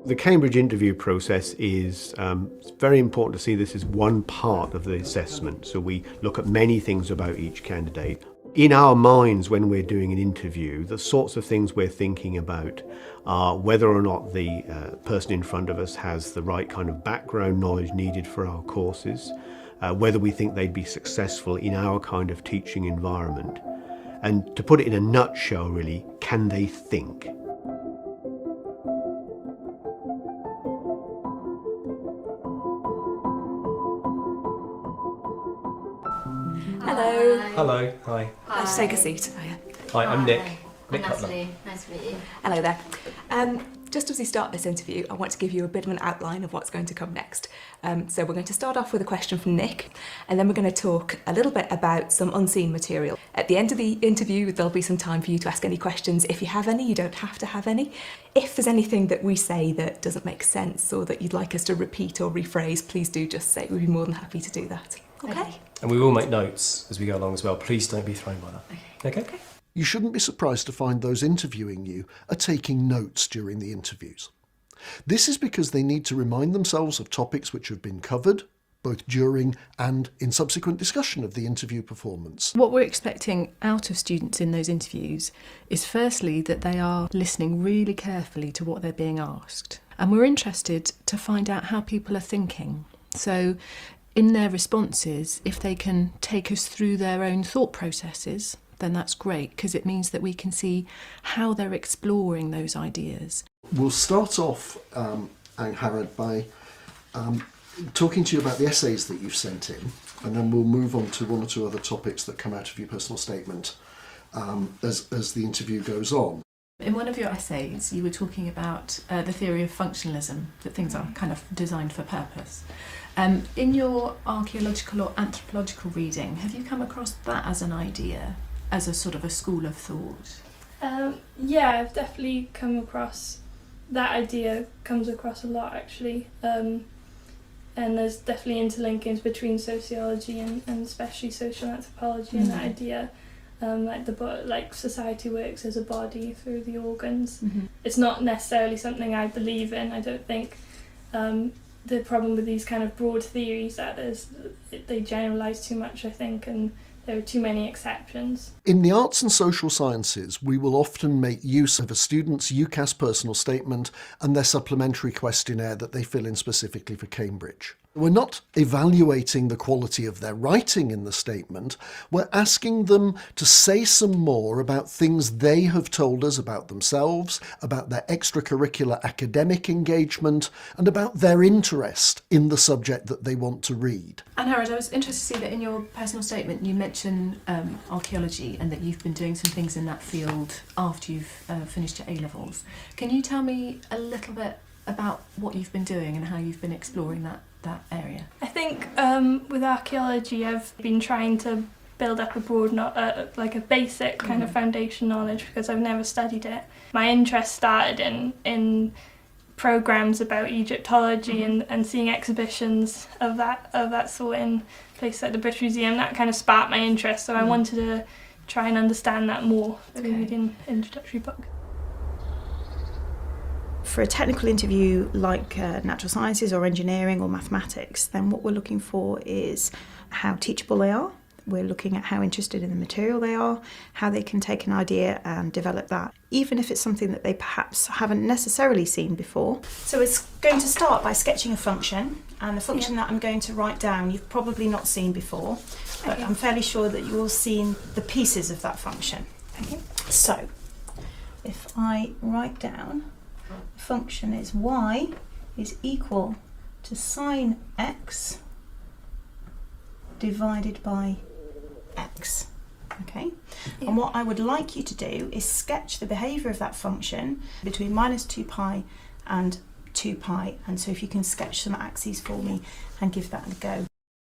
The Cambridge interview process is it's very important to see this as one part of the assessment. So we look at many things about each candidate. In our minds, when we're doing an interview, the sorts of things we're thinking about are whether or not the person in front of us has the right kind of background knowledge needed for our courses, whether we think they'd be successful in our kind of teaching environment. And to put it in a nutshell, really, can they think? Hello. Hello. Hi. Let's take a seat. Hi, I'm Nick. Nick Nice Cutler. to meet you. Hello there. Just as we start this interview, I want to give you a bit of an outline of what's going to come next. So we're going to start off with a question from Nick, and then we're going to talk a little bit about some unseen material. At the end of the interview, there'll be some time for you to ask any questions. If you have any, you don't have to have any. If there's anything that we say that doesn't make sense or that you'd like us to repeat or rephrase, please do just say. We'd be more than happy to do that. Okay? And we will make notes as we go along as well. Please don't be thrown by that. Okay? You shouldn't be surprised to find those interviewing you are taking notes during the interviews. This is because they need to remind themselves of topics which have been covered, both during and in subsequent discussion of the interview performance. What we're expecting out of students in those interviews is firstly that they are listening really carefully to what they're being asked. And we're interested to find out how people are thinking. So in their responses, if they can take us through their own thought processes, then that's great, because it means that we can see how they're exploring those ideas. We'll start off, Harrod, by talking to you about the essays that you've sent in, and then we'll move on to one or two other topics that come out of your personal statement as the interview goes on. In one of your essays, you were talking about the theory of functionalism, that things are kind of designed for purpose. In your archaeological or anthropological reading, have you come across that as an idea, as a sort of a school of thought? Yeah, I've definitely come across that idea, comes across a lot actually. And there's definitely interlinkings between sociology and especially social anthropology and that idea. Like society works as a body through the organs. It's not necessarily something I believe in. I don't think the problem with these kind of broad theories that is they generalise too much, I think, and there are too many exceptions. In the arts and social sciences, we will often make use of a student's UCAS personal statement and their supplementary questionnaire that they fill in specifically for Cambridge. We're not evaluating the quality of their writing in the statement. We're asking them to say some more about things they have told us about themselves, about their extracurricular academic engagement, and about their interest in the subject that they want to read. And Harrod, I was interested to see that in your personal statement you mention archaeology and that you've been doing some things in that field after you've finished your A-levels. Can you tell me a little bit about what you've been doing and how you've been exploring that area? I think with archaeology I've been trying to build up a broad, like a basic kind of foundation knowledge because I've never studied it. My interest started in programmes about Egyptology and seeing exhibitions of that sort in places like the British Museum. That kind of sparked my interest, so I wanted to try and understand that more by reading an introductory book. For a technical interview like natural sciences or engineering or mathematics, then what we're looking for is how teachable they are. We're looking at how interested in the material they are, how they can take an idea and develop that, even if it's something that they perhaps haven't necessarily seen before. So it's going to start by sketching a function, and the function that I'm going to write down you've probably not seen before, but I'm fairly sure that you've all seen the pieces of that function. Okay. So if I write down the function is y is equal to sine x divided by x. Okay? And what I would like you to do is sketch the behaviour of that function between minus 2 pi and 2 pi. And so if you can sketch some axes for me and give that a go.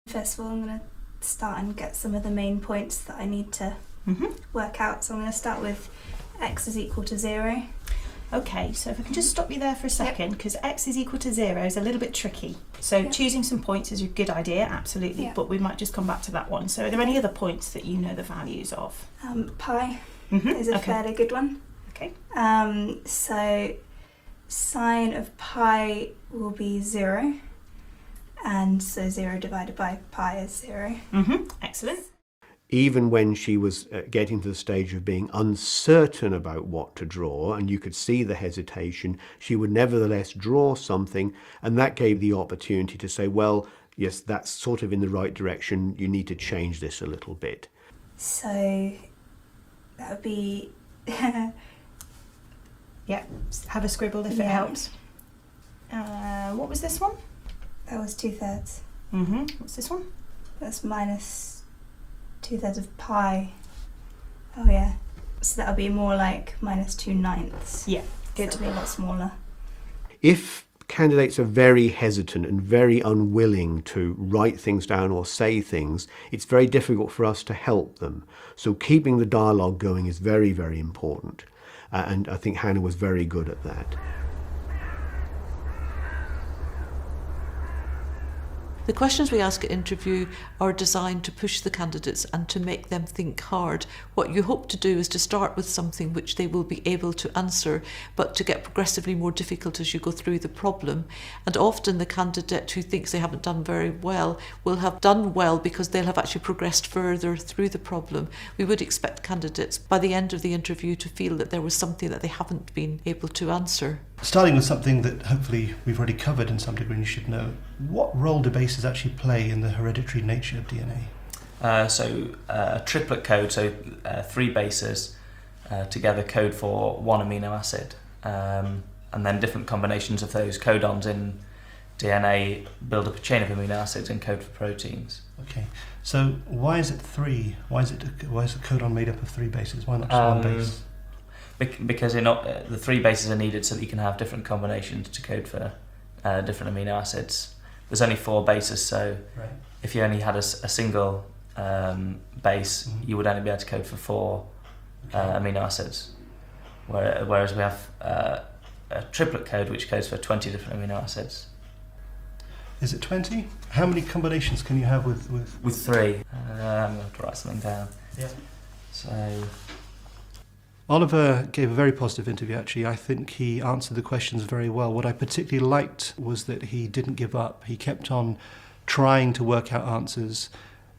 First of all, I'm going to start and get some of the main points that I need to work out. So I'm going to start with x is equal to 0. Okay, so if I can just stop you there for a second, because x is equal to 0 is a little bit tricky. So choosing some points is a good idea, absolutely, Yeah. but we might just come back to that one. So are there any other points that you know the values of? Pi is a fairly good one. Okay. So sine of pi will be 0, and so 0 divided by pi is 0. Excellent. Even when she was getting to the stage of being uncertain about what to draw, and you could see the hesitation, she would nevertheless draw something, and that gave the opportunity to say, well, yes, that's sort of in the right direction, you need to change this a little bit. So that would be... Yeah, have a scribble if it helps. What was this one? That was 2/3. What's this one? That's minus 2/3 of pi. Oh yeah. So that'll be more like minus 2/9. Yeah, good. So it'll be a lot smaller. If candidates are very hesitant and very unwilling to write things down or say things, it's very difficult for us to help them. So keeping the dialogue going is very, very important. And I think Hannah was very good at that. The questions we ask at interview are designed to push the candidates and to make them think hard. What you hope to do is to start with something which they will be able to answer, but to get progressively more difficult as you go through the problem. And often the candidate who thinks they haven't done very well will have done well because they'll have actually progressed further through the problem. We would expect candidates by the end of the interview to feel that there was something that they haven't been able to answer. Starting with something that hopefully we've already covered in some degree and you should know, what role do bases actually play in the hereditary nature of DNA? A triplet code, so 3 bases together code for 1 amino acid, and then different combinations of those codons in DNA build up a chain of amino acids and code for proteins. Okay, so why is it 3? Why is the codon made up of 3 bases? Why not just 1 base? Because the 3 bases are needed so that you can have different combinations to code for different amino acids. There's only 4 bases, so if you only had a single base, you would only be able to code for 4 amino acids. Whereas we have a triplet code which codes for 20 different amino acids. Is it 20? How many combinations can you have with? With 3. I'm going to have to write something down. Yeah. So. Oliver gave a very positive interview, actually. I think he answered the questions very well. What I particularly liked was that he didn't give up. He kept on trying to work out answers,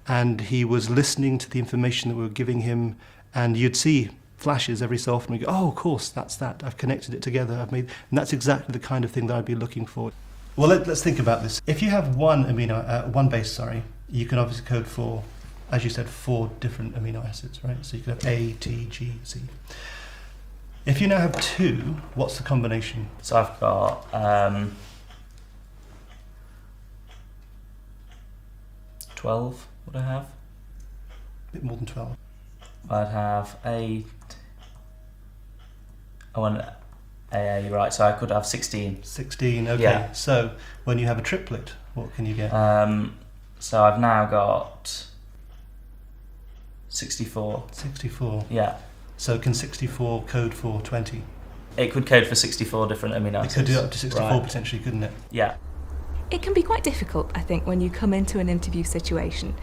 and he was listening to the information that we were giving him, and you'd see flashes every so often. We go, oh, of course, that's that. I've connected it together. And that's exactly the kind of thing that I'd be looking for. Well, let's think about this. If you have one base, you can obviously code for, as you said, 4 different amino acids, right? So you could have A, T, G, C. If you now have 2, what's the combination? So I've got 12, would I have? A bit more than 12. I'd have 8. Oh, and AA, right, so I could have 16. 16, okay. Yeah. So when you have a triplet, what can you get? So I've now got 64. 64. Yeah. So can 64 code for 20? It could code for 64 different amino acids. It could do up to 64 right. potentially, couldn't it? Yeah. It can be quite difficult, I think, when you come into an interview situation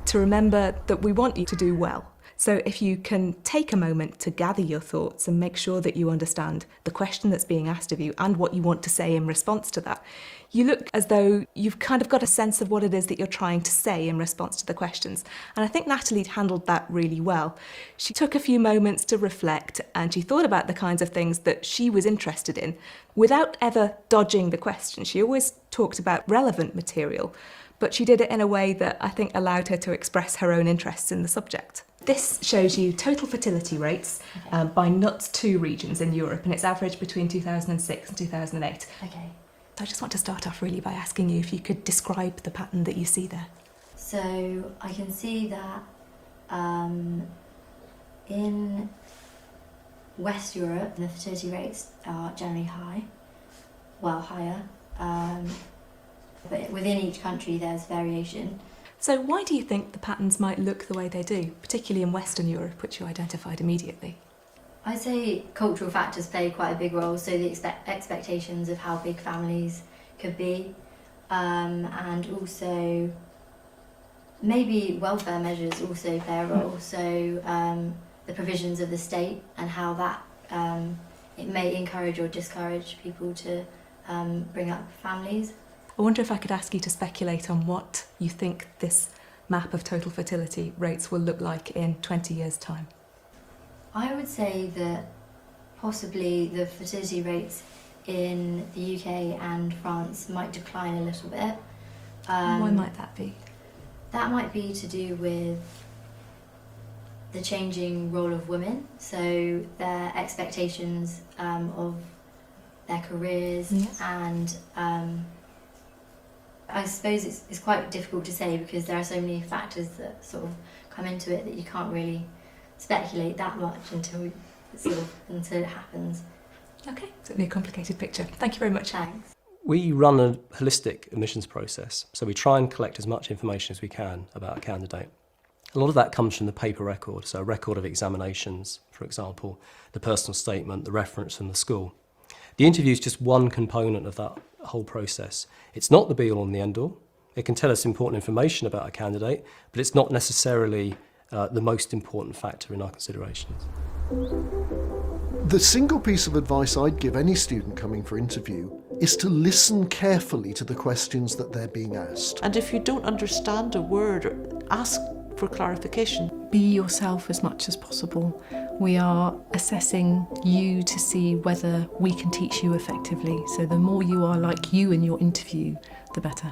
to remember that we want you to do well. So if you can take a moment to gather your thoughts and make sure that you understand the question that's being asked of you and what you want to say in response to that, you look as though you've kind of got a sense of what it is that you're trying to say in response to the questions. And I think Natalie handled that really well. She took a few moments to reflect and she thought about the kinds of things that she was interested in without ever dodging the question. She always talked about relevant material, but she did it in a way that I think allowed her to express her own interests in the subject. This shows you total fertility rates by NUTS2 regions in Europe, and it's averaged between 2006 and 2008. Okay. So I just want to start off really by asking you if you could describe the pattern that you see there. So I can see that in West Europe, the fertility rates are generally high, well higher, but within each country there's variation. So why do you think the patterns might look the way they do, particularly in Western Europe, which you identified immediately? I'd say cultural factors play quite a big role, so the expectations of how big families could be. and also maybe welfare measures also play a role. So the provisions of the state and how that it may encourage or discourage people to bring up families. I wonder if I could ask you to speculate on what you think this map of total fertility rates will look like in 20 years' time. I would say that possibly the fertility rates in the UK and France might decline a little bit. Why might that be? That might be to do with the changing role of women, so their expectations of their careers, and I suppose it's quite difficult to say because there are so many factors that sort of come into it that you can't really speculate that much until it happens. Okay, certainly a complicated picture. Thank you very much. Thanks. We run a holistic admissions process, so we try and collect as much information as we can about a candidate. A lot of that comes from the paper record, so a record of examinations, for example, the personal statement, the reference from the school. The interview is just one component of that whole process. It's not the be-all and the end-all. It can tell us important information about a candidate, but it's not necessarily the most important factor in our considerations. The single piece of advice I'd give any student coming for interview is to listen carefully to the questions that they're being asked. And if you don't understand a word, ask for clarification. Be yourself as much as possible. We are assessing you to see whether we can teach you effectively. So the more you are like you in your interview, the better.